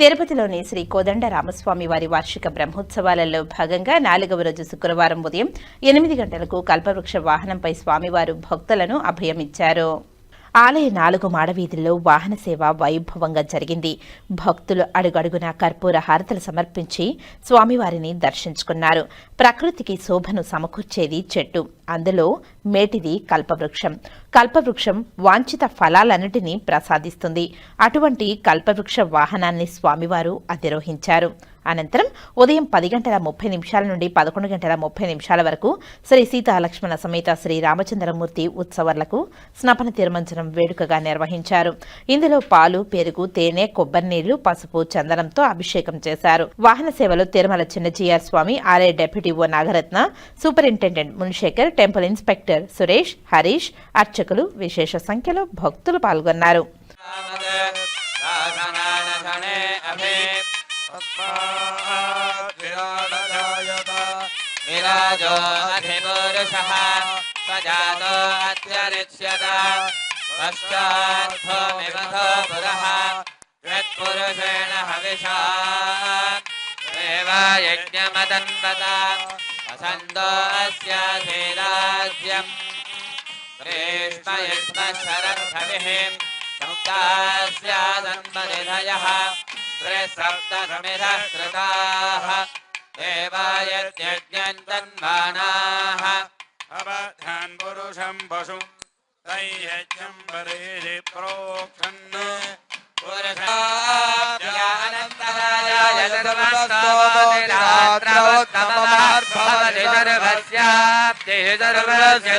తిరుపతిలోని శ్రీ కోదండరామస్వామి వారి వార్షిక బ్రహ్మోత్సవాలలో భాగంగా 4వ రోజు శుక్రవారం ఉదయం 8 గంటలకు కల్పవృక్ష వాహనంపై స్వామివారు భక్తులను అభయమిచ్చారు. ఆలయ 4 మాడవీధుల్లో వాహన సేవ వైభవంగా జరిగింది. భక్తులు అడుగడుగునా కర్పూర హారతలు సమర్పించి స్వామివారిని దర్శించుకున్నారు. ప్రకృతికి శోభను సమకూర్చేది చెట్టు, అందులో మేటిది కల్పవృక్షం. కల్పవృక్షం వాంఛిత ఫలాలన్నిటినీ ప్రసాదిస్తుంది. అటువంటి కల్పవృక్ష వాహనాన్ని స్వామివారు అధిరోహించారు. అనంతరం ఉదయం 10:30 నుండి 11:30 వరకు శ్రీ సీతాలక్ష్మణ సమేత శ్రీ రామచంద్రమూర్తి ఉత్సవాలకు స్నపన తిరుమంజనం వేడుకగా నిర్వహించారు. ఇందులో పాలు, పెరుగు, తేనె, కొబ్బరి నీళ్లు, పసుపు, చందనంతో అభిషేకం చేశారు. వాహన సేవలో తిరుమల చిన్నజీఆర్ స్వామి, ఆలయ డెప్యూటీ ఓ Nagaratna, superintendent Munisekhar, temple inspector Suresh, Harish, అర్చకులు, విశేష సంఖ్యలో భక్తులు పాల్గొన్నారు. విరాజో అధిపురుషః సజాతో అత్యరిచ్యత పశ్చాత్తో విమథో పురః యత్పురుషేణ హవిషా దేవాయజ్ఞమదన్వత వసంతో అస్యాధీరాజ్యం శ్రేష్మయజ్మశరద్ధవిః సప్తాస్యాదన్మనిధయః త్రిసప్తసమిధః కృతాః దేవాయజ్ఞన్తన్మానాః అవధాన్ పురుషం పశు తైయజ్ఞం వరేది ప్రోక్షన్ పురుషానంతరాయ సర్వస్తోమతిరాత్రవత్తమమార్భవతి సర్వస్యాప్తి సర్వస్య